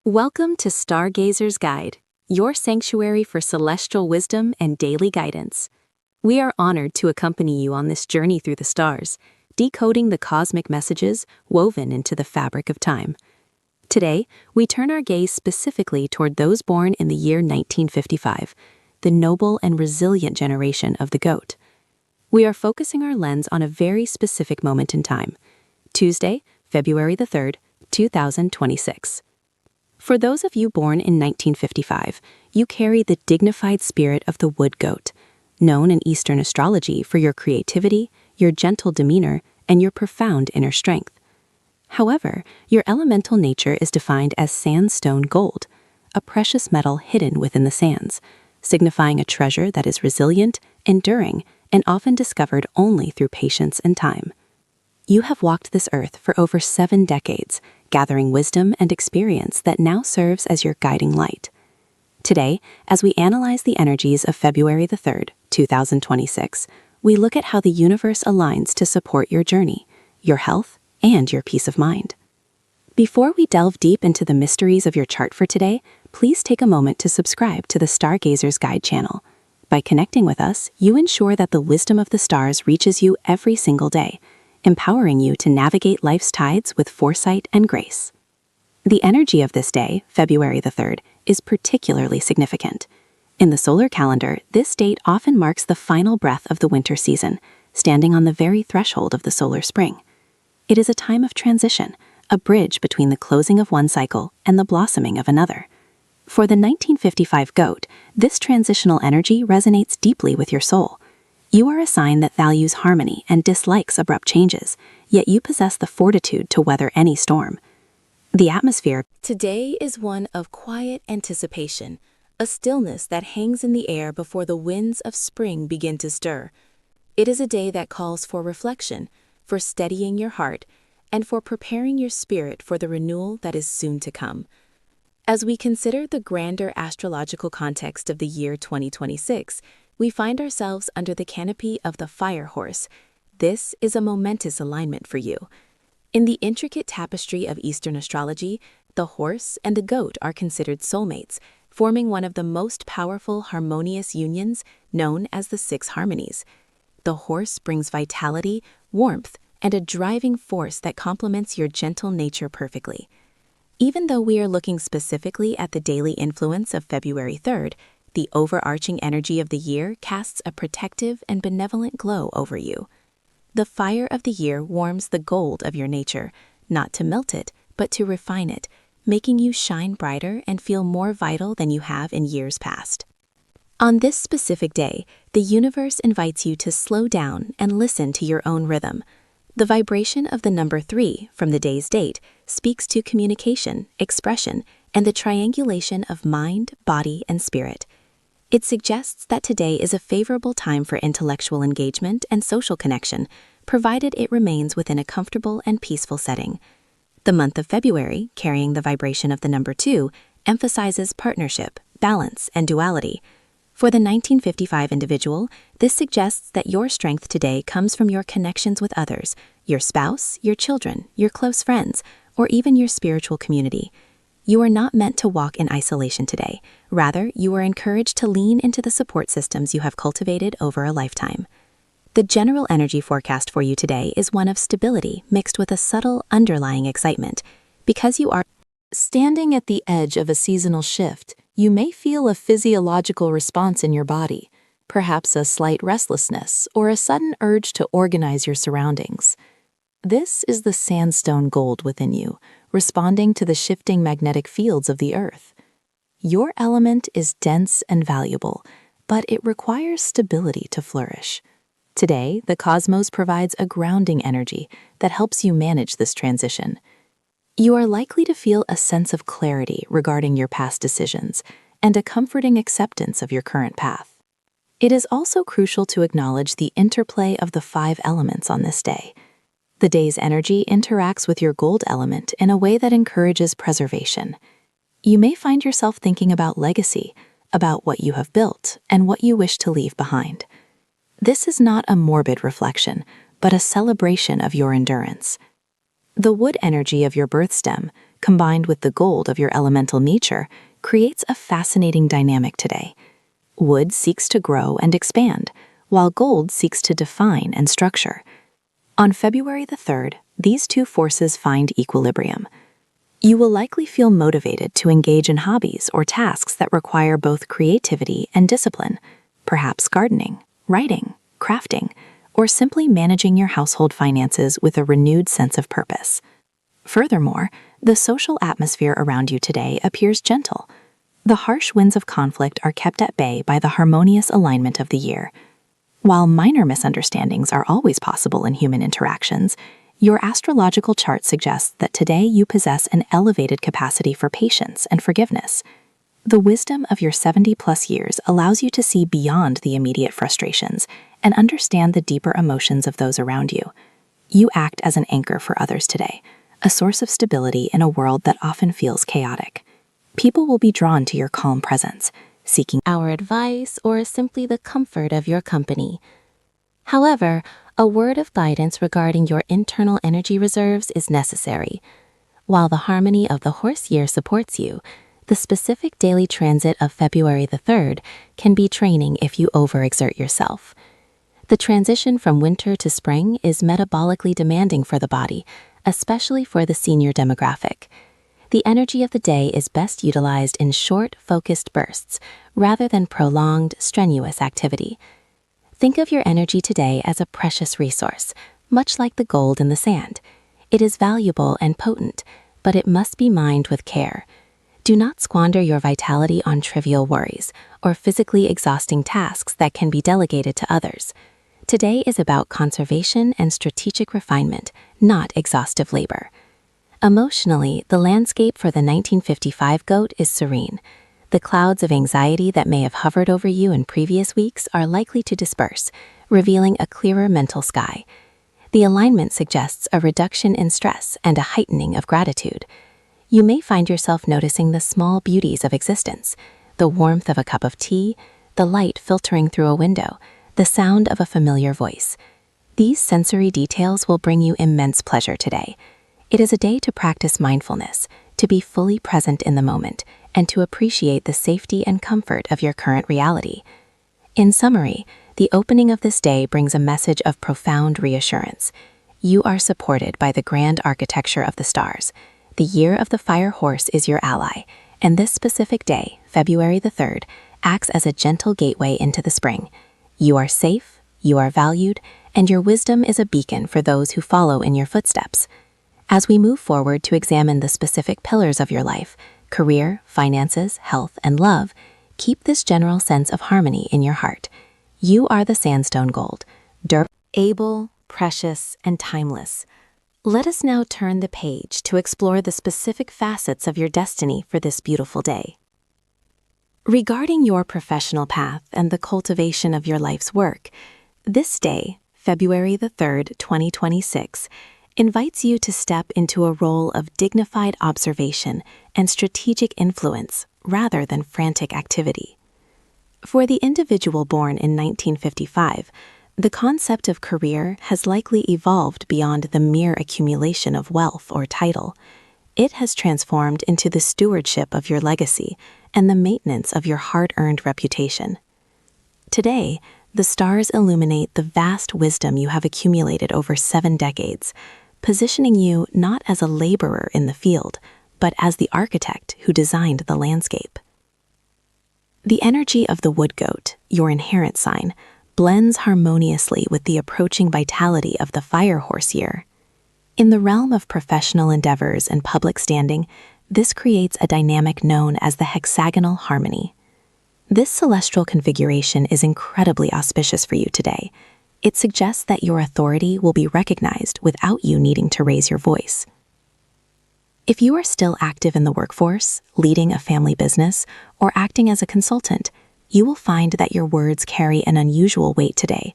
Welcome to Stargazer's Guide, your sanctuary for celestial wisdom and daily guidance. We are honored to accompany you on this journey through the stars, decoding the cosmic messages woven into the fabric of time. Today, we turn our gaze specifically toward those born in the year 1955, the noble and resilient generation of the goat. We are focusing our lens on a very specific moment in time, Tuesday, February the 3rd, 2026. For those of you born in 1955, you carry the dignified spirit of the wood goat, known in Eastern astrology for your creativity, your gentle demeanor, and your profound inner strength. However, your elemental nature is defined as sandstone gold, a precious metal hidden within the sands, signifying a treasure that is resilient, enduring, and often discovered only through patience and time. You have walked this earth for over 7 decades, gathering wisdom and experience that now serves as your guiding light. Today, as we analyze the energies of February the 3rd, 2026, we look at how the universe aligns to support your journey, your health, and your peace of mind. Before we delve deep into the mysteries of your chart for today, please take a moment to subscribe to the Stargazer's Guide channel. By connecting with us, you ensure that the wisdom of the stars reaches you every single day, empowering you to navigate life's tides with foresight and grace. The energy of this day, February the 3rd, is particularly significant. In the solar calendar, this date often marks the final breath of the winter season, standing on the very threshold of the solar spring. It is a time of transition, a bridge between the closing of one cycle and the blossoming of another. For the 1955 goat, this transitional energy resonates deeply with your soul. You are a sign that values harmony and dislikes abrupt changes, yet you possess the fortitude to weather any storm. The atmosphere today is one of quiet anticipation, a stillness that hangs in the air before the winds of spring begin to stir. It is a day that calls for reflection, for steadying your heart, and for preparing your spirit for the renewal that is soon to come. As we consider the grander astrological context of the year 2026, we find ourselves under the canopy of the fire horse. This is a momentous alignment for you. In the intricate tapestry of Eastern astrology, the horse and the goat are considered soulmates, forming one of the most powerful harmonious unions known as the 6 harmonies. The horse brings vitality, warmth, and a driving force that complements your gentle nature perfectly. Even though we are looking specifically at the daily influence of February 3rd, the overarching energy of the year casts a protective and benevolent glow over you. The fire of the year warms the gold of your nature, not to melt it, but to refine it, making you shine brighter and feel more vital than you have in years past. On this specific day, the universe invites you to slow down and listen to your own rhythm. The vibration of the number 3 from the day's date speaks to communication, expression, and the triangulation of mind, body, and spirit. It suggests that today is a favorable time for intellectual engagement and social connection, provided it remains within a comfortable and peaceful setting. The month of February, carrying the vibration of the number 2, emphasizes partnership, balance, and duality. For the 1955 individual, this suggests that your strength today comes from your connections with others, your spouse, your children, your close friends, or even your spiritual community. You are not meant to walk in isolation today. Rather, you are encouraged to lean into the support systems you have cultivated over a lifetime. The general energy forecast for you today is one of stability mixed with a subtle underlying excitement. Because you are standing at the edge of a seasonal shift, you may feel a physiological response in your body, perhaps a slight restlessness or a sudden urge to organize your surroundings. This is the sandstone gold within you, responding to the shifting magnetic fields of the earth. Your element is dense and valuable, but it requires stability to flourish. Today, the cosmos provides a grounding energy that helps you manage this transition. You are likely to feel a sense of clarity regarding your past decisions and a comforting acceptance of your current path. It is also crucial to acknowledge the interplay of the 5 elements on this day. The day's energy interacts with your gold element in a way that encourages preservation. You may find yourself thinking about legacy, about what you have built, and what you wish to leave behind. This is not a morbid reflection, but a celebration of your endurance. The wood energy of your birth stem, combined with the gold of your elemental nature, creates a fascinating dynamic today. Wood seeks to grow and expand, while gold seeks to define and structure. On February the 3rd, these two forces find equilibrium. You will likely feel motivated to engage in hobbies or tasks that require both creativity and discipline, perhaps gardening, writing, crafting, or simply managing your household finances with a renewed sense of purpose. Furthermore, the social atmosphere around you today appears gentle. The harsh winds of conflict are kept at bay by the harmonious alignment of the year. While minor misunderstandings are always possible in human interactions, your astrological chart suggests that today you possess an elevated capacity for patience and forgiveness. The wisdom of your 70-plus years allows you to see beyond the immediate frustrations and understand the deeper emotions of those around you. You act as an anchor for others today, a source of stability in a world that often feels chaotic. People will be drawn to your calm presence, seeking our advice or simply the comfort of your company. However, a word of guidance regarding your internal energy reserves is necessary. While the harmony of the horse year supports you, the specific daily transit of February the 3rd can be training if you overexert yourself. The transition from winter to spring is metabolically demanding for the body, especially for the senior demographic. The energy of the day is best utilized in short, focused bursts, rather than prolonged, strenuous activity. Think of your energy today as a precious resource, much like the gold in the sand. It is valuable and potent, but it must be mined with care. Do not squander your vitality on trivial worries or physically exhausting tasks that can be delegated to others. Today is about conservation and strategic refinement, not exhaustive labor. Emotionally, the landscape for the 1955 goat is serene. The clouds of anxiety that may have hovered over you in previous weeks are likely to disperse, revealing a clearer mental sky. The alignment suggests a reduction in stress and a heightening of gratitude. You may find yourself noticing the small beauties of existence, the warmth of a cup of tea, the light filtering through a window, the sound of a familiar voice. These sensory details will bring you immense pleasure today. It is a day to practice mindfulness, to be fully present in the moment, and to appreciate the safety and comfort of your current reality. In summary, the opening of this day brings a message of profound reassurance. You are supported by the grand architecture of the stars. The year of the fire horse is your ally, and this specific day, February the 3rd, acts as a gentle gateway into the spring. You are safe, you are valued, and your wisdom is a beacon for those who follow in your footsteps. As we move forward to examine the specific pillars of your life, career, finances, health, and love, keep this general sense of harmony in your heart. You are the sandstone gold, able, precious, and timeless. Let us now turn the page to explore the specific facets of your destiny for this beautiful day. Regarding your professional path and the cultivation of your life's work, this day, February the 3rd, 2026, invites you to step into a role of dignified observation and strategic influence rather than frantic activity. For the individual born in 1955, the concept of career has likely evolved beyond the mere accumulation of wealth or title. It has transformed into the stewardship of your legacy and the maintenance of your hard-earned reputation. Today, the stars illuminate the vast wisdom you have accumulated over 7 decades, positioning you not as a laborer in the field, but as the architect who designed the landscape. The energy of the wood goat, your inherent sign, blends harmoniously with the approaching vitality of the fire horse year. In the realm of professional endeavors and public standing, this creates a dynamic known as the hexagonal harmony. This celestial configuration is incredibly auspicious for you today. It suggests that your authority will be recognized without you needing to raise your voice. If you are still active in the workforce, leading a family business, or acting as a consultant, you will find that your words carry an unusual weight today.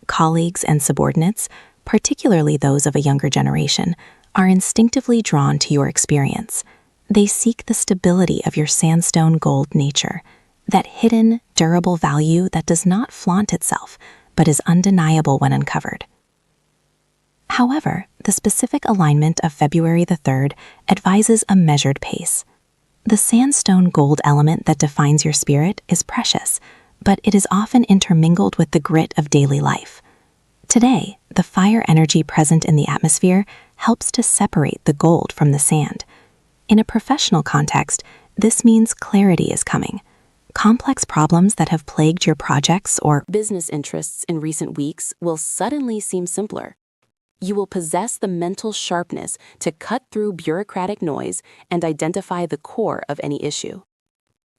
Colleagues and subordinates, particularly those of a younger generation, are instinctively drawn to your experience. They seek the stability of your sandstone gold nature, that hidden, durable value that does not flaunt itself, but is undeniable when uncovered. However, the specific alignment of February the 3rd advises a measured pace. The sandstone gold element that defines your spirit is precious, but it is often intermingled with the grit of daily life. Today, the fire energy present in the atmosphere helps to separate the gold from the sand. In a professional context, this means clarity is coming. Complex problems that have plagued your projects or business interests in recent weeks will suddenly seem simpler. You will possess the mental sharpness to cut through bureaucratic noise and identify the core of any issue.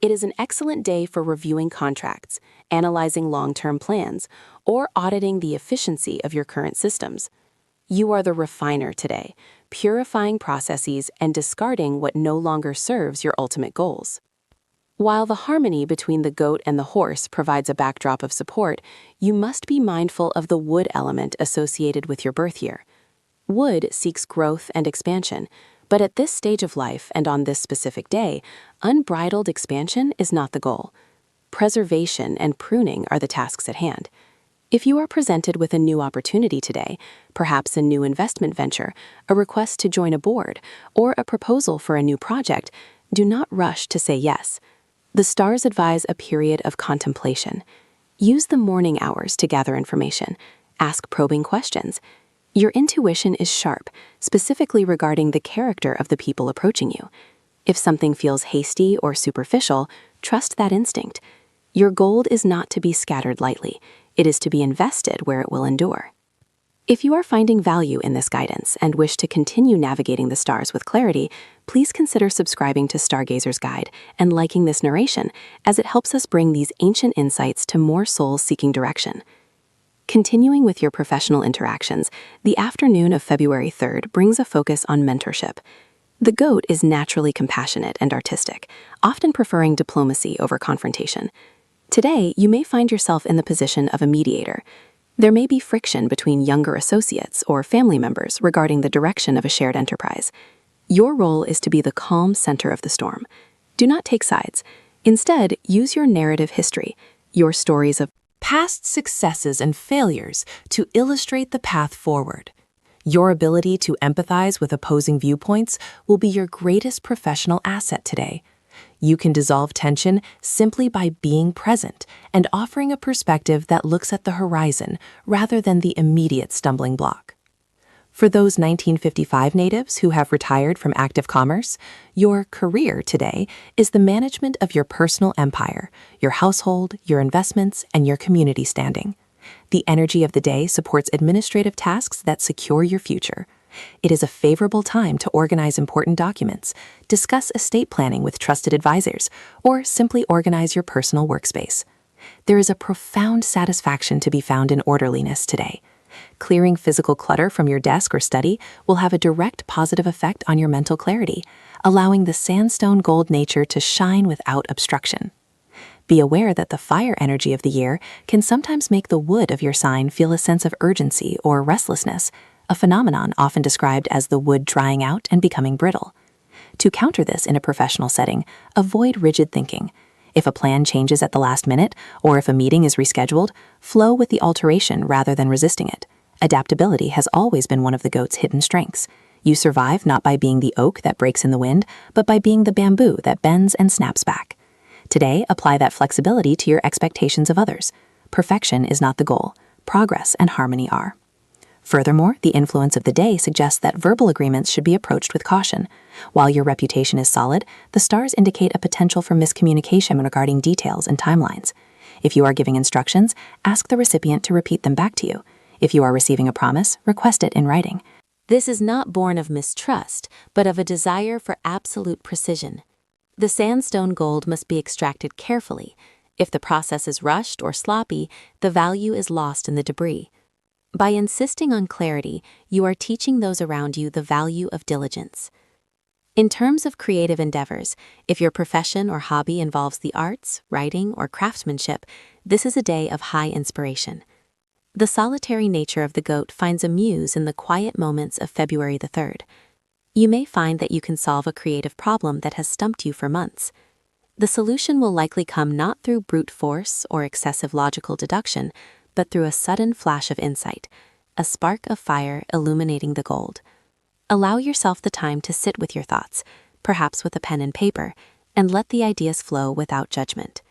It is an excellent day for reviewing contracts, analyzing long-term plans, or auditing the efficiency of your current systems. You are the refiner today, purifying processes and discarding what no longer serves your ultimate goals. While the harmony between the goat and the horse provides a backdrop of support, you must be mindful of the wood element associated with your birth year. Wood seeks growth and expansion, but at this stage of life and on this specific day, unbridled expansion is not the goal. Preservation and pruning are the tasks at hand. If you are presented with a new opportunity today, perhaps a new investment venture, a request to join a board, or a proposal for a new project, do not rush to say yes. The stars advise a period of contemplation. Use the morning hours to gather information. Ask probing questions. Your intuition is sharp, specifically regarding the character of the people approaching you. If something feels hasty or superficial, trust that instinct. Your gold is not to be scattered lightly. It is to be invested where it will endure. If you are finding value in this guidance and wish to continue navigating the stars with clarity, please consider subscribing to Stargazer's Guide and liking this narration, as it helps us bring these ancient insights to more souls seeking direction. Continuing with your professional interactions, the afternoon of February 3rd brings a focus on mentorship. The goat is naturally compassionate and artistic, often preferring diplomacy over confrontation. Today, you may find yourself in the position of a mediator. There may be friction between younger associates or family members regarding the direction of a shared enterprise. Your role is to be the calm center of the storm. Do not take sides. Instead, use your narrative history, your stories of past successes and failures to illustrate the path forward. Your ability to empathize with opposing viewpoints will be your greatest professional asset today. You can dissolve tension simply by being present and offering a perspective that looks at the horizon rather than the immediate stumbling block. For those 1955 natives who have retired from active commerce, your career today is the management of your personal empire, your household, your investments, and your community standing. The energy of the day supports administrative tasks that secure your future. It is a favorable time to organize important documents, discuss estate planning with trusted advisors, or simply organize your personal workspace. There is a profound satisfaction to be found in orderliness today. Clearing physical clutter from your desk or study will have a direct positive effect on your mental clarity, allowing the sandstone gold nature to shine without obstruction. Be aware that the fire energy of the year can sometimes make the wood of your sign feel a sense of urgency or restlessness, a phenomenon often described as the wood drying out and becoming brittle. To counter this in a professional setting, avoid rigid thinking. If a plan changes at the last minute, or if a meeting is rescheduled, flow with the alteration rather than resisting it. Adaptability has always been one of the goat's hidden strengths. You survive not by being the oak that breaks in the wind, but by being the bamboo that bends and snaps back. Today, apply that flexibility to your expectations of others. Perfection is not the goal. Progress and harmony are. Furthermore, the influence of the day suggests that verbal agreements should be approached with caution. While your reputation is solid, the stars indicate a potential for miscommunication regarding details and timelines. If you are giving instructions, ask the recipient to repeat them back to you. If you are receiving a promise, request it in writing. This is not born of mistrust, but of a desire for absolute precision. The sandstone gold must be extracted carefully. If the process is rushed or sloppy, the value is lost in the debris. By insisting on clarity, you are teaching those around you the value of diligence. In terms of creative endeavors, if your profession or hobby involves the arts, writing, or craftsmanship, this is a day of high inspiration. The solitary nature of the goat finds a muse in the quiet moments of February the 3rd. You may find that you can solve a creative problem that has stumped you for months. The solution will likely come not through brute force or excessive logical deduction, but through a sudden flash of insight. a spark of fire illuminating the gold. Allow yourself the time to sit with your thoughts, perhaps with a pen and paper, and let the ideas flow without judgment.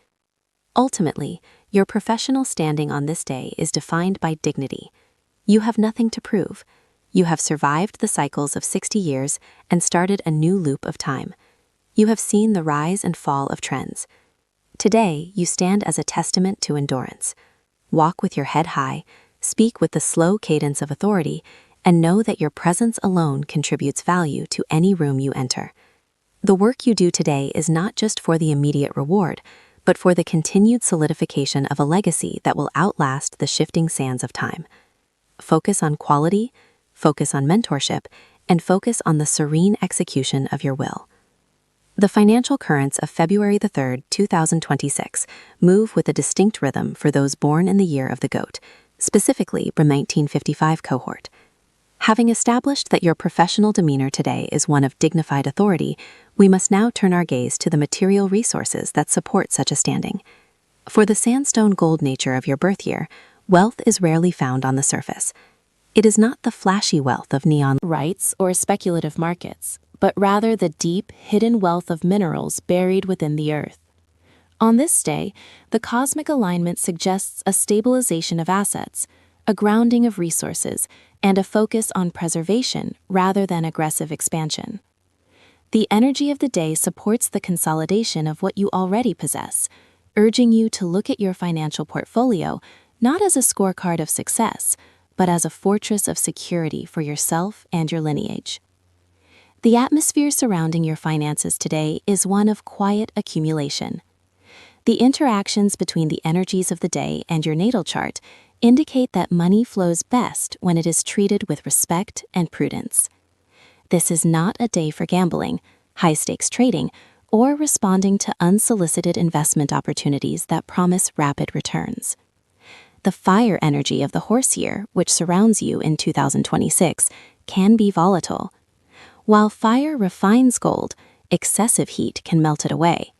Ultimately, your professional standing on this day is defined by dignity. You have nothing to prove. You have survived the cycles of 60 years and started a new loop of time. You have seen the rise and fall of trends. Today, you stand as a testament to endurance. Walk with your head high, speak with the slow cadence of authority, and know that your presence alone contributes value to any room you enter. The work you do today is not just for the immediate reward, but for the continued solidification of a legacy that will outlast the shifting sands of time. Focus on quality, focus on mentorship, and focus on the serene execution of your will. The financial currents of February 3, 2026 move with a distinct rhythm for those born in the year of the goat, specifically the 1955 cohort. Having established that your professional demeanor today is one of dignified authority, we must now turn our gaze to the material resources that support such a standing. For the sandstone gold nature of your birth year, wealth is rarely found on the surface. It is not the flashy wealth of neon lights or speculative markets, but rather the deep, hidden wealth of minerals buried within the earth. On this day, the cosmic alignment suggests a stabilization of assets, a grounding of resources, and a focus on preservation rather than aggressive expansion. The energy of the day supports the consolidation of what you already possess, urging you to look at your financial portfolio not as a scorecard of success, but as a fortress of security for yourself and your lineage. The atmosphere surrounding your finances today is one of quiet accumulation. The interactions between the energies of the day and your natal chart indicate that money flows best when it is treated with respect and prudence. This is not a day for gambling, high-stakes trading, or responding to unsolicited investment opportunities that promise rapid returns. The fire energy of the horse year, which surrounds you in 2026, can be volatile. While fire refines gold, excessive heat can melt it away.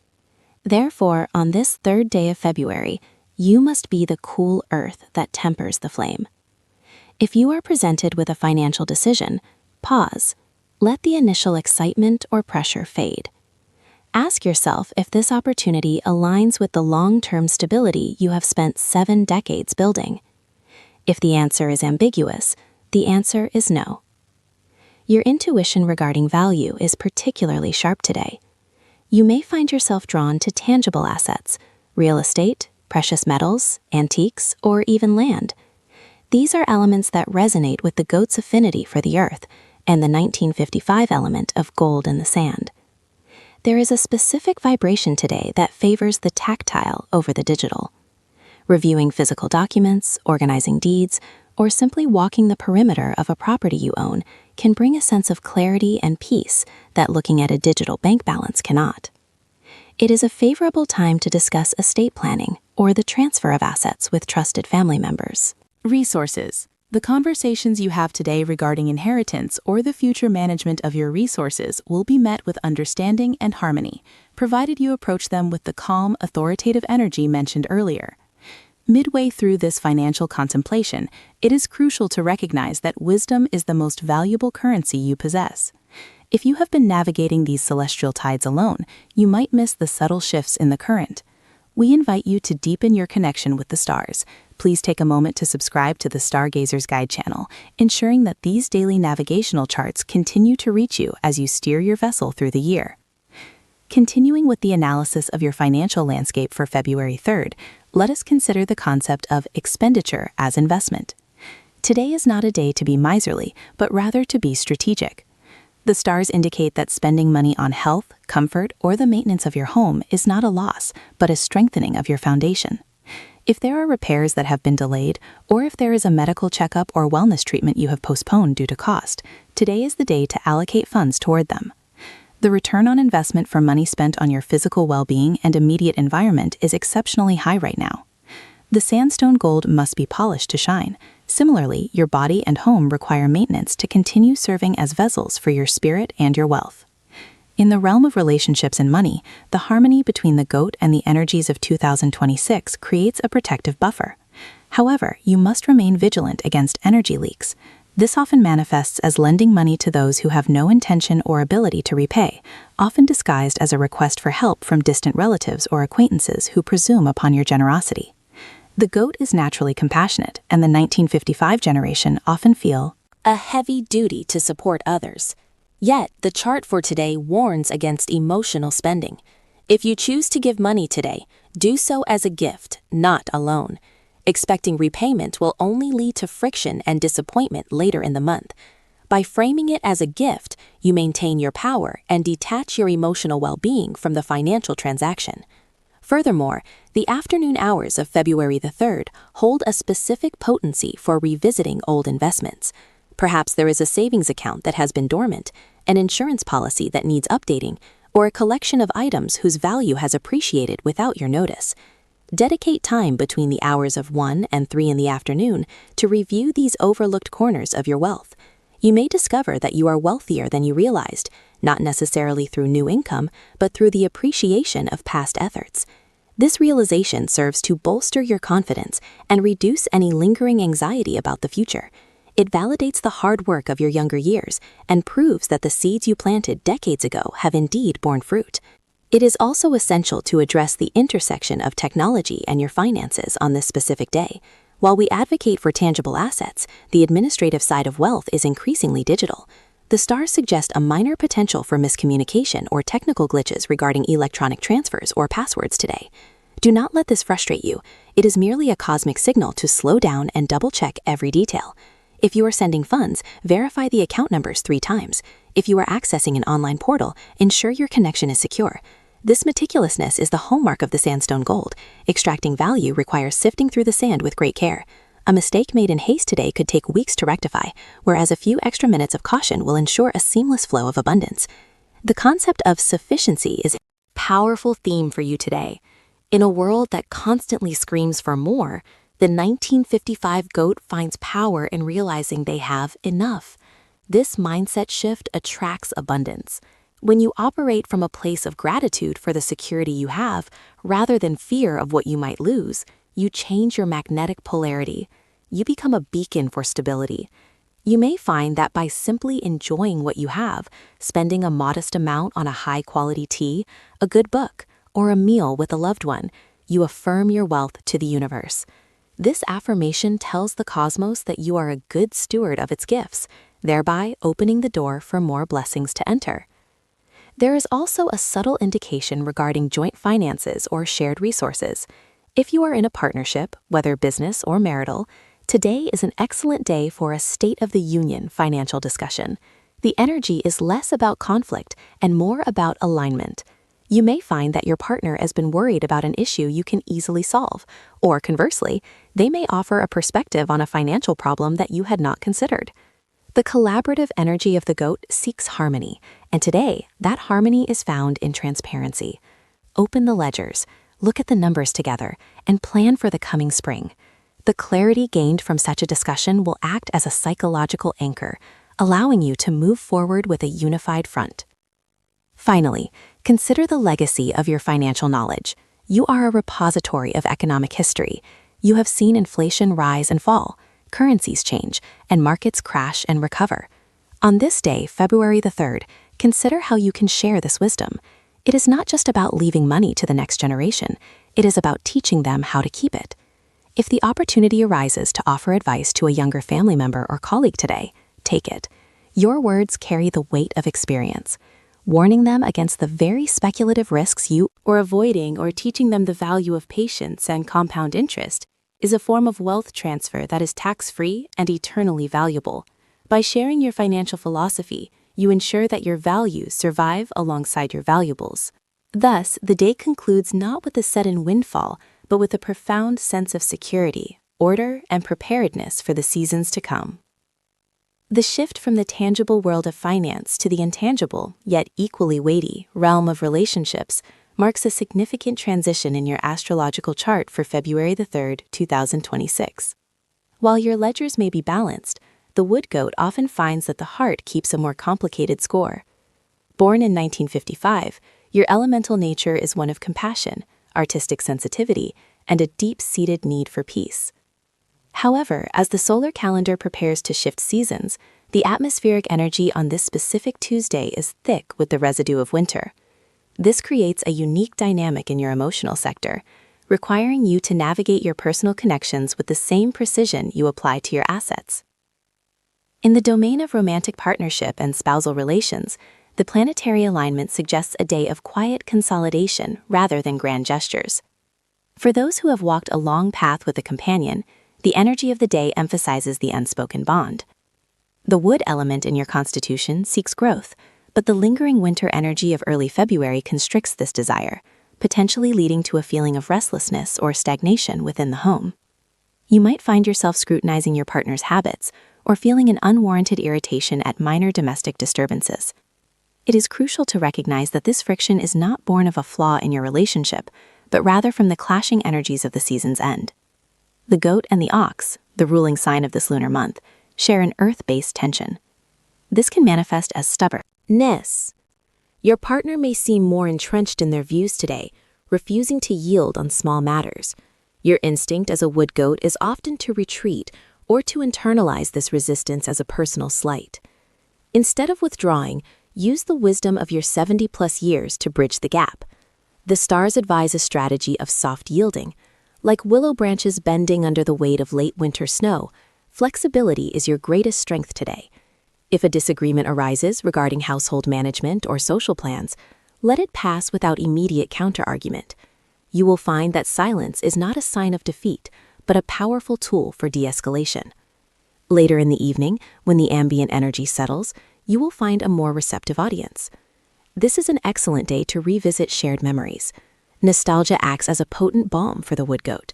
Therefore, on this third day of February, you must be the cool earth that tempers the flame. If you are presented with a financial decision, pause. Let the initial excitement or pressure fade. Ask yourself if this opportunity aligns with the long-term stability you have spent 7 decades building. If the answer is ambiguous, the answer is no. Your intuition regarding value is particularly sharp today. You may find yourself drawn to tangible assets, real estate, precious metals, antiques, or even land. These are elements that resonate with the goat's affinity for the earth and the 1955 element of gold in the sand. There is a specific vibration today that favors the tactile over the digital. Reviewing physical documents, organizing deeds, or simply walking the perimeter of a property you own can bring a sense of clarity and peace that looking at a digital bank balance cannot. It is a favorable time to discuss estate planning or the transfer of assets with trusted family members. Resources. The conversations you have today regarding inheritance or the future management of your resources will be met with understanding and harmony, provided you approach them with the calm, authoritative energy mentioned earlier. Midway through this financial contemplation, it is crucial to recognize that wisdom is the most valuable currency you possess. If you have been navigating these celestial tides alone, you might miss the subtle shifts in the current. We invite you to deepen your connection with the stars. Please take a moment to subscribe to the Stargazer's Guide channel, ensuring that these daily navigational charts continue to reach you as you steer your vessel through the year. Continuing with the analysis of your financial landscape for February 3rd, let us consider the concept of expenditure as investment. Today is not a day to be miserly, but rather to be strategic. The stars indicate that spending money on health, comfort, or the maintenance of your home is not a loss, but a strengthening of your foundation. If there are repairs that have been delayed, or if there is a medical checkup or wellness treatment you have postponed due to cost, today is the day to allocate funds toward them. The return on investment for money spent on your physical well-being and immediate environment is exceptionally high right now. The sandstone gold must be polished to shine. Similarly, your body and home require maintenance to continue serving as vessels for your spirit and your wealth. In the realm of relationships and money, the harmony between the goat and the energies of 2026 creates a protective buffer. However, you must remain vigilant against energy leaks. This often manifests as lending money to those who have no intention or ability to repay, often disguised as a request for help from distant relatives or acquaintances who presume upon your generosity. The goat is naturally compassionate, and the 1955 generation often feel a heavy duty to support others. Yet, the chart for today warns against emotional spending. If you choose to give money today, do so as a gift, not a loan. Expecting repayment will only lead to friction and disappointment later in the month. By framing it as a gift, you maintain your power and detach your emotional well-being from the financial transaction. Furthermore, the afternoon hours of February the 3rd hold a specific potency for revisiting old investments. Perhaps there is a savings account that has been dormant, an insurance policy that needs updating, or a collection of items whose value has appreciated without your notice. Dedicate time between the hours of 1 and 3 in the afternoon to review these overlooked corners of your wealth. You may discover that you are wealthier than you realized, not necessarily through new income, but through the appreciation of past efforts. This realization serves to bolster your confidence and reduce any lingering anxiety about the future. It validates the hard work of your younger years and proves that the seeds you planted decades ago have indeed borne fruit. It is also essential to address the intersection of technology and your finances on this specific day. While we advocate for tangible assets, the administrative side of wealth is increasingly digital. The stars suggest a minor potential for miscommunication or technical glitches regarding electronic transfers or passwords today. Do not let this frustrate you. It is merely a cosmic signal to slow down and double-check every detail. If you are sending funds, verify the account numbers 3 times. If you are accessing an online portal, ensure your connection is secure. This meticulousness is the hallmark of the sandstone gold. Extracting value requires sifting through the sand with great care. A mistake made in haste today could take weeks to rectify, whereas a few extra minutes of caution will ensure a seamless flow of abundance. The concept of sufficiency is a powerful theme for you today. In a world that constantly screams for more, the 1955 goat finds power in realizing they have enough. This mindset shift attracts abundance. When you operate from a place of gratitude for the security you have, rather than fear of what you might lose, you change your magnetic polarity. You become a beacon for stability. You may find that by simply enjoying what you have, spending a modest amount on a high-quality tea, a good book, or a meal with a loved one, you affirm your wealth to the universe. This affirmation tells the cosmos that you are a good steward of its gifts, thereby opening the door for more blessings to enter. There is also a subtle indication regarding joint finances or shared resources. If you are in a partnership, whether business or marital, today is an excellent day for a State of the Union financial discussion. The energy is less about conflict and more about alignment. You may find that your partner has been worried about an issue you can easily solve, or conversely, they may offer a perspective on a financial problem that you had not considered. The collaborative energy of the goat seeks harmony, and today, that harmony is found in transparency. Open the ledgers, look at the numbers together, and plan for the coming spring. The clarity gained from such a discussion will act as a psychological anchor, allowing you to move forward with a unified front. Finally, consider the legacy of your financial knowledge. You are a repository of economic history. You have seen inflation rise and fall, currencies change, and markets crash and recover. On this day, February the 3rd, consider how you can share this wisdom. It is not just about leaving money to the next generation. It is about teaching them how to keep it. If the opportunity arises to offer advice to a younger family member or colleague today, take it. Your words carry the weight of experience, warning them against the very speculative risks or avoiding or teaching them the value of patience and compound interest is a form of wealth transfer that is tax-free and eternally valuable. By sharing your financial philosophy, you ensure that your values survive alongside your valuables. Thus, the day concludes not with a sudden windfall, but with a profound sense of security, order, and preparedness for the seasons to come. The shift from the tangible world of finance to the intangible, yet equally weighty, realm of relationships marks a significant transition in your astrological chart for February the 3rd, 2026. While your ledgers may be balanced, the wood goat often finds that the heart keeps a more complicated score. Born in 1955, your elemental nature is one of compassion, artistic sensitivity, and a deep-seated need for peace. However, as the solar calendar prepares to shift seasons, the atmospheric energy on this specific Tuesday is thick with the residue of winter. This creates a unique dynamic in your emotional sector, requiring you to navigate your personal connections with the same precision you apply to your assets. In the domain of romantic partnership and spousal relations, the planetary alignment suggests a day of quiet consolidation rather than grand gestures. For those who have walked a long path with a companion, the energy of the day emphasizes the unspoken bond. The wood element in your constitution seeks growth, but the lingering winter energy of early February constricts this desire, potentially leading to a feeling of restlessness or stagnation within the home. You might find yourself scrutinizing your partner's habits or feeling an unwarranted irritation at minor domestic disturbances. It is crucial to recognize that this friction is not born of a flaw in your relationship, but rather from the clashing energies of the season's end. The goat and the ox, the ruling sign of this lunar month, share an earth-based tension. This can manifest as stubbornness. Your partner may seem more entrenched in their views today, refusing to yield on small matters. Your instinct as a wood goat is often to retreat or to internalize this resistance as a personal slight. Instead of withdrawing, use the wisdom of your 70-plus years to bridge the gap. The stars advise a strategy of soft yielding. Like willow branches bending under the weight of late winter snow, flexibility is your greatest strength today. If a disagreement arises regarding household management or social plans, let it pass without immediate counter-argument. You will find that silence is not a sign of defeat, but a powerful tool for de-escalation. Later in the evening, when the ambient energy settles, you will find a more receptive audience. This is an excellent day to revisit shared memories. Nostalgia acts as a potent balm for the wood goat.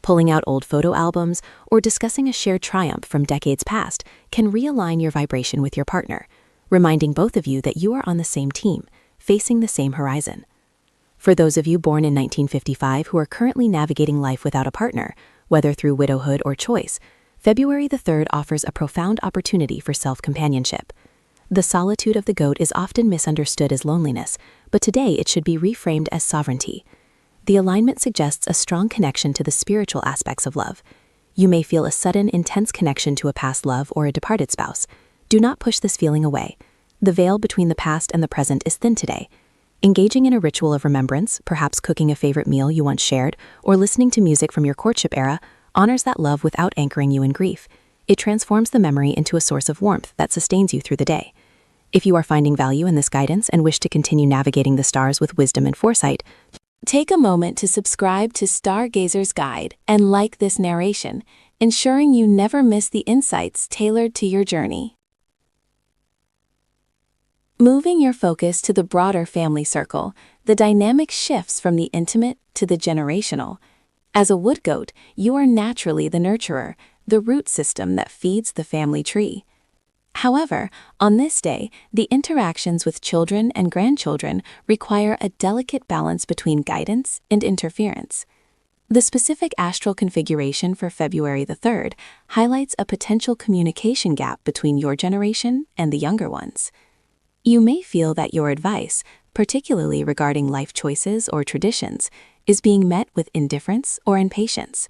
Pulling out old photo albums or discussing a shared triumph from decades past can realign your vibration with your partner, reminding both of you that you are on the same team, facing the same horizon. For those of you born in 1955 who are currently navigating life without a partner, whether through widowhood or choice, February the 3rd offers a profound opportunity for self-companionship. The solitude of the goat is often misunderstood as loneliness, but today it should be reframed as sovereignty. The alignment suggests a strong connection to the spiritual aspects of love. You may feel a sudden, intense connection to a past love or a departed spouse. Do not push this feeling away. The veil between the past and the present is thin today. Engaging in a ritual of remembrance, perhaps cooking a favorite meal you once shared, or listening to music from your courtship era, honors that love without anchoring you in grief. It transforms the memory into a source of warmth that sustains you through the day. If you are finding value in this guidance and wish to continue navigating the stars with wisdom and foresight, take a moment to subscribe to Stargazer's Guide and like this narration, ensuring you never miss the insights tailored to your journey. Moving your focus to the broader family circle, the dynamic shifts from the intimate to the generational. As a wood goat, you are naturally the nurturer, the root system that feeds the family tree. However, on this day, the interactions with children and grandchildren require a delicate balance between guidance and interference. The specific astral configuration for February the 3rd highlights a potential communication gap between your generation and the younger ones. You may feel that your advice, particularly regarding life choices or traditions, is being met with indifference or impatience.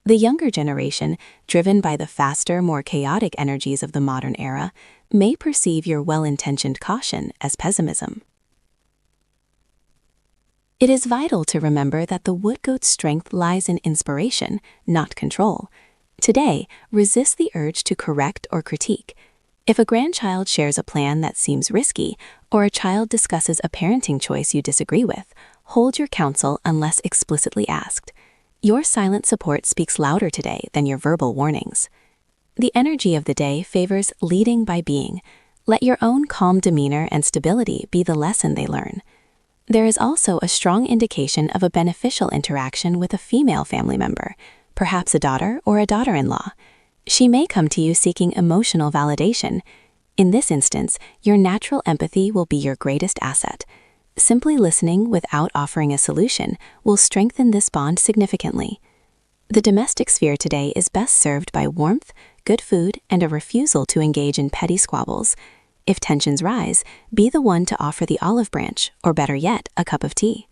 The younger generation, driven by the faster, more chaotic energies of the modern era, may perceive your well-intentioned caution as pessimism. It is vital to remember that the wood goat's strength lies in inspiration, not control. Today, resist the urge to correct or critique. If a grandchild shares a plan that seems risky, or a child discusses a parenting choice you disagree with, hold your counsel unless explicitly asked. Your silent support speaks louder today than your verbal warnings. The energy of the day favors leading by being. Let your own calm demeanor and stability be the lesson they learn. There is also a strong indication of a beneficial interaction with a female family member, perhaps a daughter or a daughter-in-law. She may come to you seeking emotional validation. In this instance, your natural empathy will be your greatest asset. Simply listening without offering a solution will strengthen this bond significantly. The domestic sphere today is best served by warmth, good food, and a refusal to engage in petty squabbles. If tensions rise, be the one to offer the olive branch, or better yet, a cup of tea.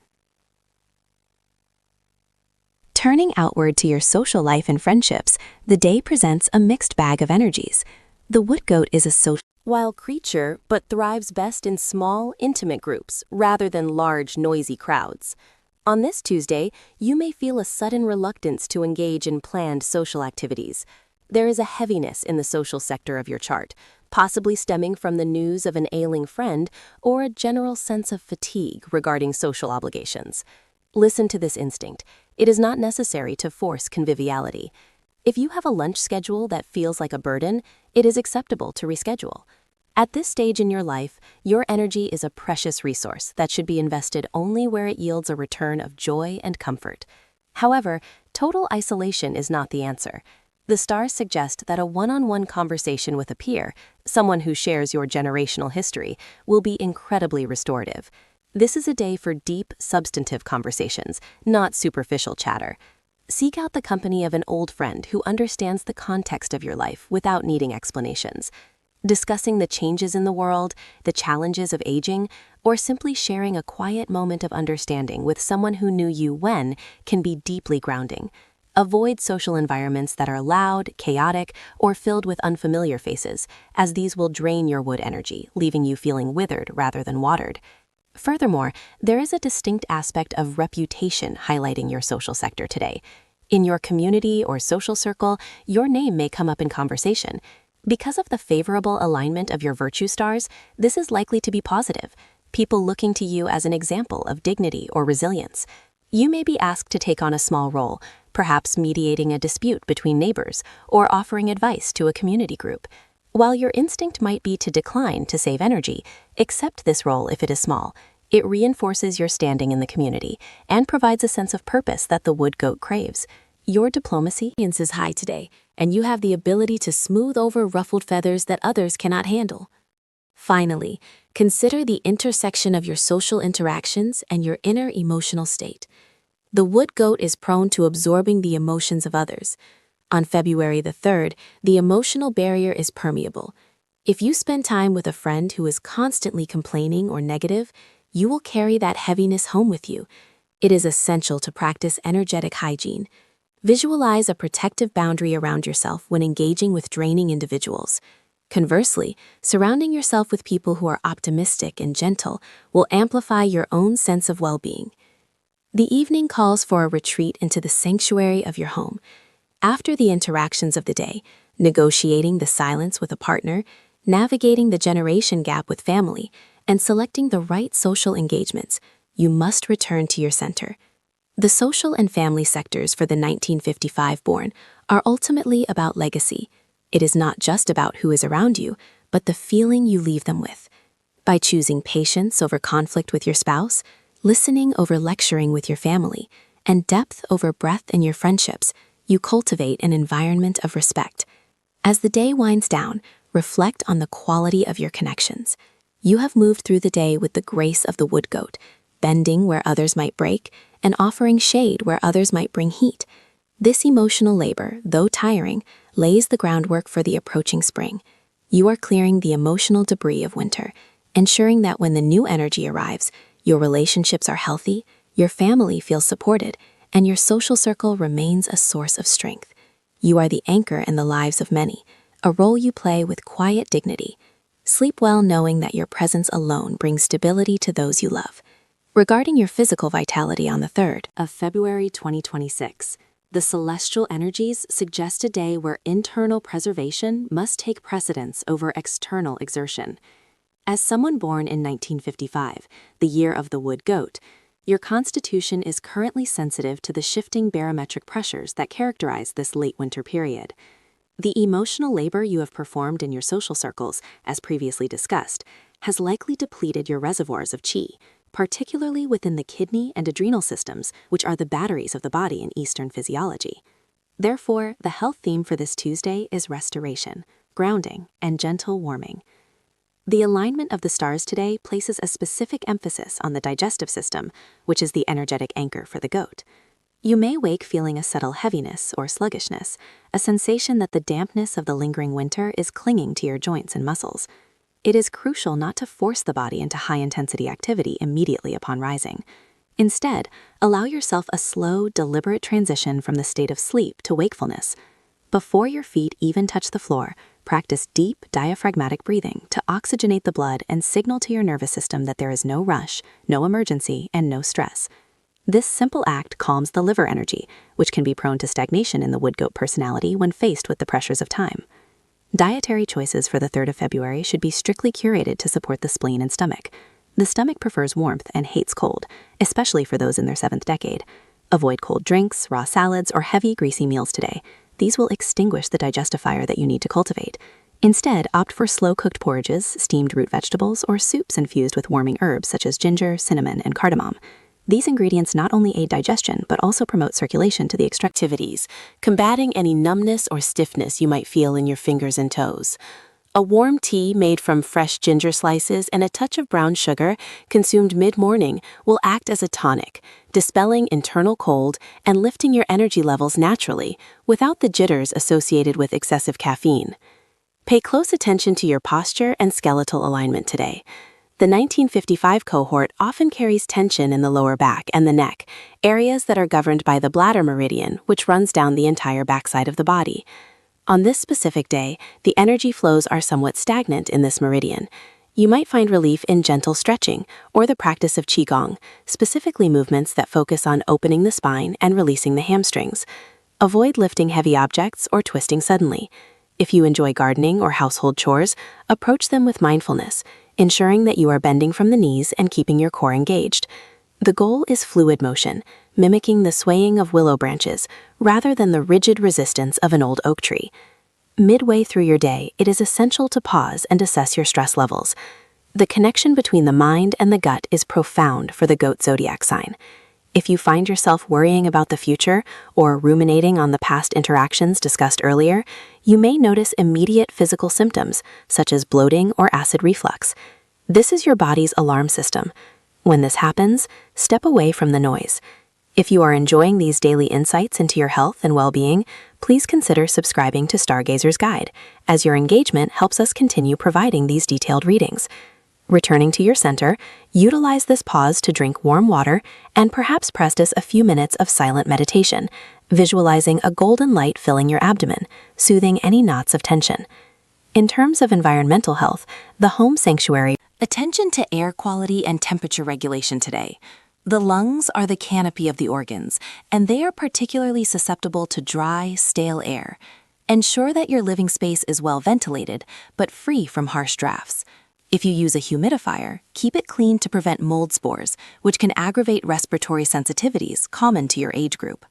Turning outward to your social life and friendships, the day presents a mixed bag of energies. The wood goat is a social wild creature, but thrives best in small, intimate groups rather than large, noisy crowds. On this Tuesday, you may feel a sudden reluctance to engage in planned social activities. There is a heaviness in the social sector of your chart, possibly stemming from the news of an ailing friend or a general sense of fatigue regarding social obligations. Listen to this instinct. It is not necessary to force conviviality. If you have a lunch schedule that feels like a burden, it is acceptable to reschedule. At this stage in your life, your energy is a precious resource that should be invested only where it yields a return of joy and comfort. However, total isolation is not the answer. The stars suggest that a one-on-one conversation with a peer, someone who shares your generational history, will be incredibly restorative. This is a day for deep, substantive conversations, not superficial chatter. Seek out the company of an old friend who understands the context of your life without needing explanations. Discussing the changes in the world, the challenges of aging, or simply sharing a quiet moment of understanding with someone who knew you when can be deeply grounding. Avoid social environments that are loud, chaotic, or filled with unfamiliar faces, as these will drain your wood energy, leaving you feeling withered rather than watered. Furthermore, there is a distinct aspect of reputation highlighting your social sector today. In your community or social circle, your name may come up in conversation. Because of the favorable alignment of your virtue stars, this is likely to be positive, people looking to you as an example of dignity or resilience. You may be asked to take on a small role, perhaps mediating a dispute between neighbors or offering advice to a community group. While your instinct might be to decline to save energy, accept this role if it is small. It reinforces your standing in the community and provides a sense of purpose that the wood goat craves. Your diplomacy is high today, and you have the ability to smooth over ruffled feathers that others cannot handle. Finally, consider the intersection of your social interactions and your inner emotional state. The wood goat is prone to absorbing the emotions of others. On February the 3rd, the emotional barrier is permeable. If you spend time with a friend who is constantly complaining or negative, you will carry that heaviness home with you. It is essential to practice energetic hygiene. Visualize a protective boundary around yourself when engaging with draining individuals. Conversely, surrounding yourself with people who are optimistic and gentle will amplify your own sense of well-being. The evening calls for a retreat into the sanctuary of your home. After the interactions of the day, negotiating the silence with a partner, navigating the generation gap with family, and selecting the right social engagements, you must return to your center. The social and family sectors for the 1955 born are ultimately about legacy. It is not just about who is around you, but the feeling you leave them with. By choosing patience over conflict with your spouse, listening over lecturing with your family, and depth over breadth in your friendships, you cultivate an environment of respect. As the day winds down, reflect on the quality of your connections. You have moved through the day with the grace of the wood goat, bending where others might break, and offering shade where others might bring heat. This emotional labor, though tiring, lays the groundwork for the approaching spring. You are clearing the emotional debris of winter, ensuring that when the new energy arrives, your relationships are healthy, your family feels supported, and your social circle remains a source of strength. You are the anchor in the lives of many, a role you play with quiet dignity. Sleep well knowing that your presence alone brings stability to those you love. Regarding your physical vitality on the 3rd of February 2026, the celestial energies suggest a day where internal preservation must take precedence over external exertion. As someone born in 1955, the year of the wood goat, your constitution is currently sensitive to the shifting barometric pressures that characterize this late winter period. The emotional labor you have performed in your social circles, as previously discussed, has likely depleted your reservoirs of qi, particularly within the kidney and adrenal systems, which are the batteries of the body in Eastern physiology. Therefore, the health theme for this Tuesday is restoration, grounding, and gentle warming. The alignment of the stars today places a specific emphasis on the digestive system, which is the energetic anchor for the goat. You may wake feeling a subtle heaviness or sluggishness, a sensation that the dampness of the lingering winter is clinging to your joints and muscles. It is crucial not to force the body into high-intensity activity immediately upon rising. Instead, allow yourself a slow, deliberate transition from the state of sleep to wakefulness. Before your feet even touch the floor, practice deep, diaphragmatic breathing to oxygenate the blood and signal to your nervous system that there is no rush, no emergency, and no stress. This simple act calms the liver energy, which can be prone to stagnation in the wood goat personality when faced with the pressures of time. Dietary choices for the 3rd of February should be strictly curated to support the spleen and stomach. The stomach prefers warmth and hates cold, especially for those in their 7th decade. Avoid cold drinks, raw salads, or heavy, greasy meals today. These will extinguish the digestifier that you need to cultivate. Instead, opt for slow-cooked porridges, steamed root vegetables, or soups infused with warming herbs such as ginger, cinnamon, and cardamom. These ingredients not only aid digestion, but also promote circulation to the extremities, combating any numbness or stiffness you might feel in your fingers and toes. A warm tea made from fresh ginger slices and a touch of brown sugar consumed mid-morning will act as a tonic, dispelling internal cold and lifting your energy levels naturally without the jitters associated with excessive caffeine. Pay close attention to your posture and skeletal alignment today. The 1955 cohort often carries tension in the lower back and the neck, areas that are governed by the bladder meridian, which runs down the entire backside of the body. On this specific day, the energy flows are somewhat stagnant in this meridian. You might find relief in gentle stretching or the practice of qigong, specifically movements that focus on opening the spine and releasing the hamstrings. Avoid lifting heavy objects or twisting suddenly. If you enjoy gardening or household chores, approach them with mindfulness, ensuring that you are bending from the knees and keeping your core engaged. The goal is fluid motion, mimicking the swaying of willow branches rather than the rigid resistance of an old oak tree. Midway through your day, it is essential to pause and assess your stress levels. The connection between the mind and the gut is profound for the goat zodiac sign. If you find yourself worrying about the future or ruminating on the past interactions discussed earlier, you may notice immediate physical symptoms, such as bloating or acid reflux. This is your body's alarm system. When this happens, step away from the noise. If you are enjoying these daily insights into your health and well-being, please consider subscribing to Stargazer's Guide, as your engagement helps us continue providing these detailed readings. Returning to your center, utilize this pause to drink warm water and perhaps practice a few minutes of silent meditation, visualizing a golden light filling your abdomen, soothing any knots of tension. In terms of environmental health, the home sanctuary. Attention to air quality and temperature regulation today. The lungs are the canopy of the organs, and they are particularly susceptible to dry, stale air. Ensure that your living space is well ventilated, but free from harsh drafts. If you use a humidifier, keep it clean to prevent mold spores, which can aggravate respiratory sensitivities common to your age group.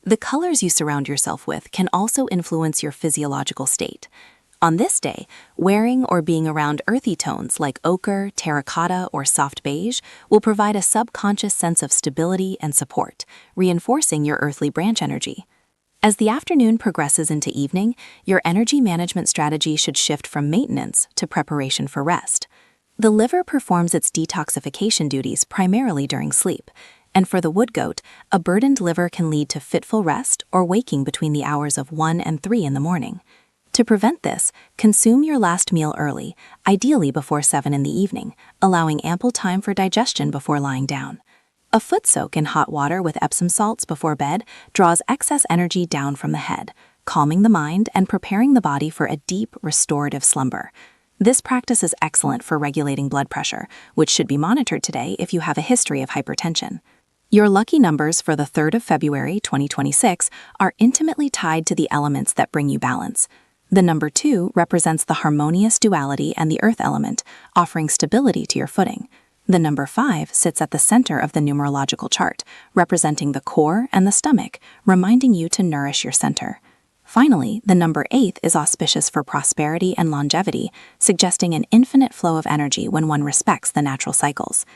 The colors you surround yourself with can also influence your physiological state. On this day, wearing or being around earthy tones like ochre, terracotta, or soft beige will provide a subconscious sense of stability and support, reinforcing your earthly branch energy. As the afternoon progresses into evening, your energy management strategy should shift from maintenance to preparation for rest. The liver performs its detoxification duties primarily during sleep, and for the wood goat, a burdened liver can lead to fitful rest or waking between the hours of 1 and 3 in the morning. To prevent this, consume your last meal early, ideally before 7 in the evening, allowing ample time for digestion before lying down. A foot soak in hot water with Epsom salts before bed draws excess energy down from the head, calming the mind and preparing the body for a deep, restorative slumber. This practice is excellent for regulating blood pressure, which should be monitored today if you have a history of hypertension. Your lucky numbers for the 3rd of February 2026 are intimately tied to the elements that bring you balance. The number 2 represents the harmonious duality and the earth element, offering stability to your footing. The number 5 sits at the center of the numerological chart, representing the core and the stomach, reminding you to nourish your center. Finally, the number 8 is auspicious for prosperity and longevity, suggesting an infinite flow of energy when one respects the natural cycles.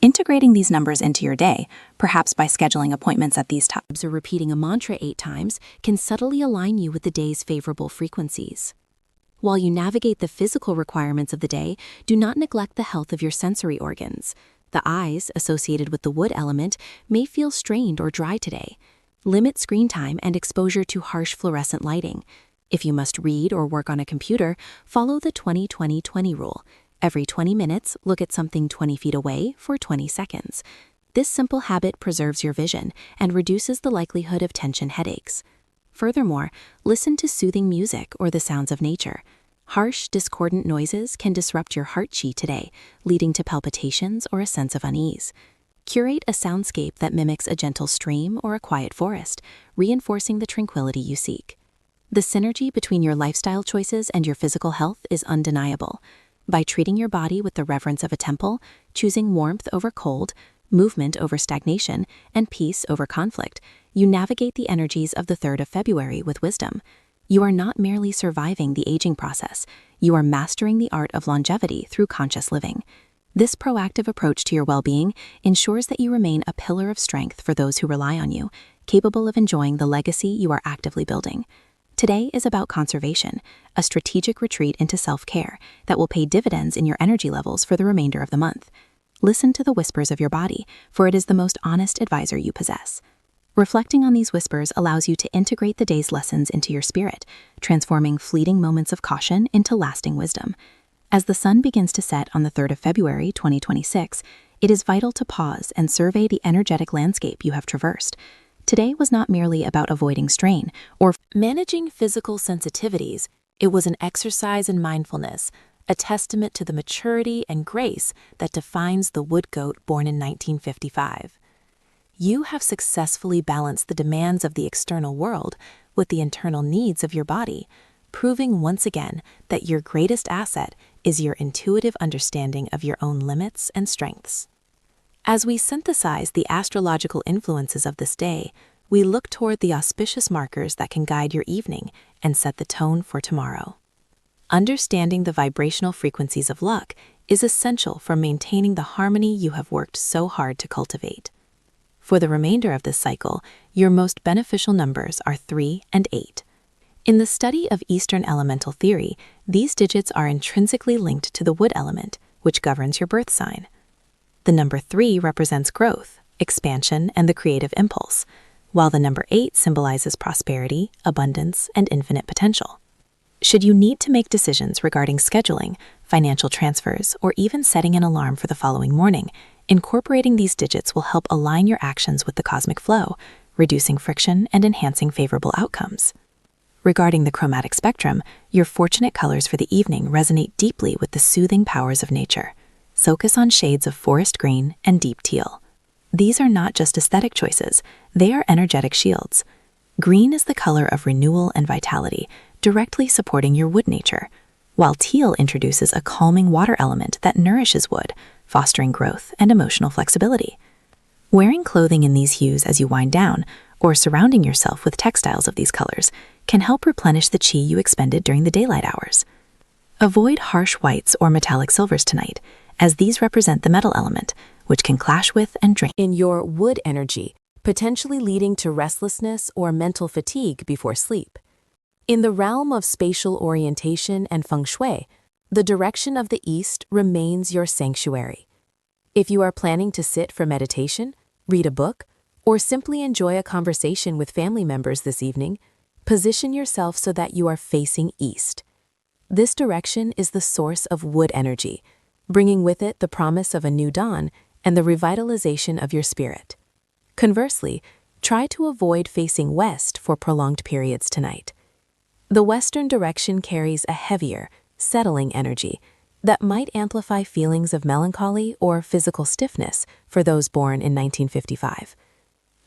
Integrating these numbers into your day, perhaps by scheduling appointments at these times or repeating a mantra 8 times, can subtly align you with the day's favorable frequencies. While you navigate the physical requirements of the day, do not neglect the health of your sensory organs. The eyes, associated with the wood element, may feel strained or dry today. Limit screen time and exposure to harsh fluorescent lighting. If you must read or work on a computer, follow the 20-20-20 rule. Every 20 minutes, look at something 20 feet away for 20 seconds. This simple habit preserves your vision and reduces the likelihood of tension headaches. Furthermore, listen to soothing music or the sounds of nature. Harsh, discordant noises can disrupt your heart chi today, leading to palpitations or a sense of unease. Curate a soundscape that mimics a gentle stream or a quiet forest, reinforcing the tranquility you seek. The synergy between your lifestyle choices and your physical health is undeniable. By treating your body with the reverence of a temple, choosing warmth over cold, movement over stagnation, and peace over conflict, you navigate the energies of the 3rd of February with wisdom. You are not merely surviving the aging process, you are mastering the art of longevity through conscious living. This proactive approach to your well-being ensures that you remain a pillar of strength for those who rely on you, capable of enjoying the legacy you are actively building. Today is about conservation, a strategic retreat into self-care that will pay dividends in your energy levels for the remainder of the month. Listen to the whispers of your body, for it is the most honest advisor you possess. Reflecting on these whispers allows you to integrate the day's lessons into your spirit, transforming fleeting moments of caution into lasting wisdom. As the sun begins to set on the 3rd of February, 2026, it is vital to pause and survey the energetic landscape you have traversed. Today was not merely about avoiding strain or managing physical sensitivities. It was an exercise in mindfulness, a testament to the maturity and grace that defines the wood goat born in 1955. You have successfully balanced the demands of the external world with the internal needs of your body, proving once again that your greatest asset is your intuitive understanding of your own limits and strengths. As we synthesize the astrological influences of this day, we look toward the auspicious markers that can guide your evening and set the tone for tomorrow. Understanding the vibrational frequencies of luck is essential for maintaining the harmony you have worked so hard to cultivate. For the remainder of this cycle, your most beneficial numbers are 3 and 8. In the study of Eastern elemental theory, these digits are intrinsically linked to the wood element, which governs your birth sign. The number 3 represents growth, expansion, and the creative impulse, while the number 8 symbolizes prosperity, abundance, and infinite potential. Should you need to make decisions regarding scheduling, financial transfers, or even setting an alarm for the following morning, incorporating these digits will help align your actions with the cosmic flow, reducing friction and enhancing favorable outcomes. Regarding the chromatic spectrum, your fortunate colors for the evening resonate deeply with the soothing powers of nature. Focus on shades of forest green and deep teal. These are not just aesthetic choices, they are energetic shields. Green is the color of renewal and vitality, directly supporting your wood nature, while teal introduces a calming water element that nourishes wood, fostering growth and emotional flexibility. Wearing clothing in these hues as you wind down, or surrounding yourself with textiles of these colors, can help replenish the chi you expended during the daylight hours. Avoid harsh whites or metallic silvers tonight, as these represent the metal element, which can clash with and drain in your wood energy, potentially leading to restlessness or mental fatigue before sleep. In the realm of spatial orientation and feng shui, the direction of the east remains your sanctuary. If you are planning to sit for meditation, read a book, or simply enjoy a conversation with family members this evening, position yourself so that you are facing east. This direction is the source of wood energy, bringing with it the promise of a new dawn and the revitalization of your spirit. Conversely, try to avoid facing west for prolonged periods tonight. The western direction carries a heavier, settling energy that might amplify feelings of melancholy or physical stiffness for those born in 1955.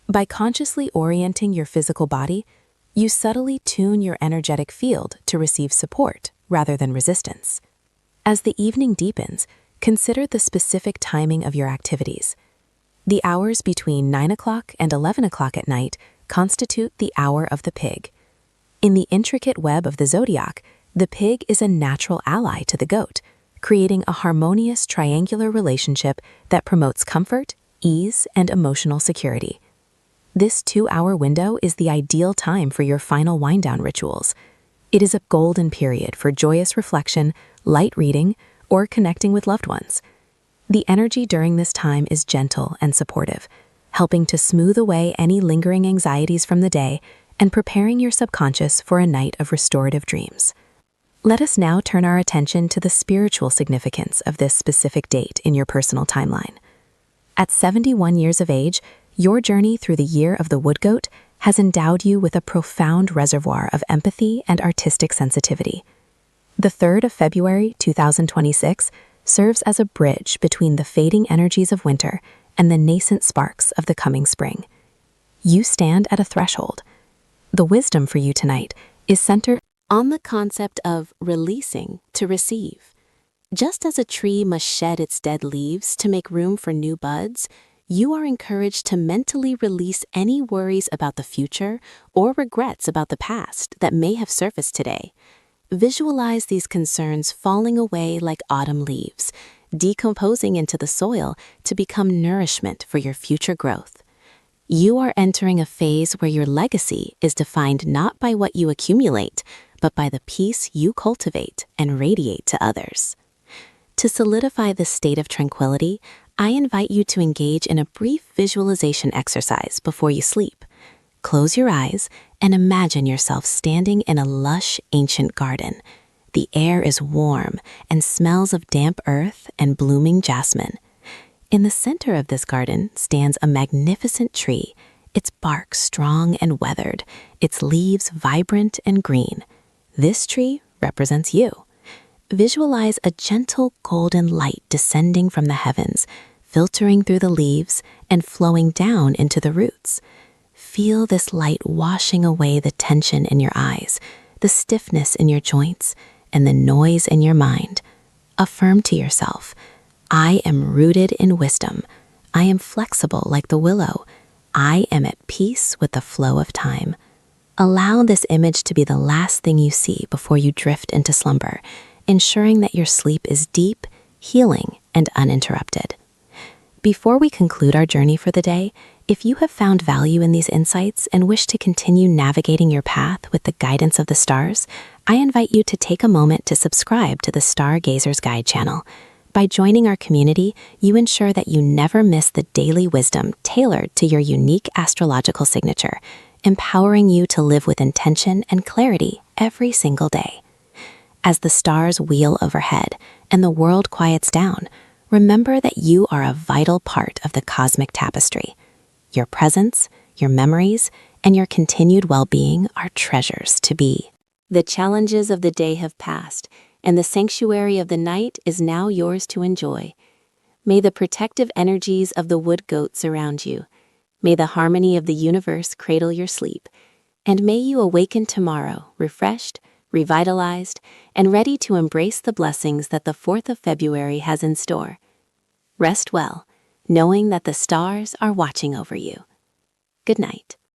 By consciously orienting your physical body, you subtly tune your energetic field to receive support rather than resistance. As the evening deepens, consider the specific timing of your activities. The hours between 9 o'clock and 11 o'clock at night constitute the hour of the pig. In the intricate web of the zodiac, the pig is a natural ally to the goat, creating a harmonious triangular relationship that promotes comfort, ease, and emotional security. This 2-hour window is the ideal time for your final wind-down rituals. It is a golden period for joyous reflection, light reading, or connecting with loved ones. The energy during this time is gentle and supportive, helping to smooth away any lingering anxieties from the day and preparing your subconscious for a night of restorative dreams. Let us now turn our attention to the spiritual significance of this specific date in your personal timeline. At 71 years of age, your journey through the year of the wood goat has endowed you with a profound reservoir of empathy and artistic sensitivity. The 3rd of February, 2026, serves as a bridge between the fading energies of winter and the nascent sparks of the coming spring. You stand at a threshold. The wisdom for you tonight is centered on the concept of releasing to receive. Just as a tree must shed its dead leaves to make room for new buds, you are encouraged to mentally release any worries about the future or regrets about the past that may have surfaced today. Visualize these concerns falling away like autumn leaves, decomposing into the soil to become nourishment for your future growth. You are entering a phase where your legacy is defined not by what you accumulate, but by the peace you cultivate and radiate to others. To solidify this state of tranquility, I invite you to engage in a brief visualization exercise before you sleep. Close your eyes and imagine yourself standing in a lush, ancient garden. The air is warm and smells of damp earth and blooming jasmine. In the center of this garden stands a magnificent tree, its bark strong and weathered, its leaves vibrant and green. This tree represents you. Visualize a gentle golden light descending from the heavens, filtering through the leaves and flowing down into the roots. Feel this light washing away the tension in your eyes, the stiffness in your joints, and the noise in your mind. Affirm to yourself, I am rooted in wisdom. I am flexible like the willow. I am at peace with the flow of time. Allow this image to be the last thing you see before you drift into slumber, ensuring that your sleep is deep, healing, and uninterrupted. Before we conclude our journey for the day, if you have found value in these insights and wish to continue navigating your path with the guidance of the stars, I invite you to take a moment to subscribe to the Stargazer's Guide channel. By joining our community, you ensure that you never miss the daily wisdom tailored to your unique astrological signature, empowering you to live with intention and clarity every single day. As the stars wheel overhead and the world quiets down, remember that you are a vital part of the cosmic tapestry. Your presence, your memories, and your continued well-being are treasures to be. The challenges of the day have passed, and the sanctuary of the night is now yours to enjoy. May the protective energies of the wood goat surround you. May the harmony of the universe cradle your sleep. And may you awaken tomorrow refreshed, revitalized, and ready to embrace the blessings that the 4th of February has in store. Rest well, knowing that the stars are watching over you. Good night.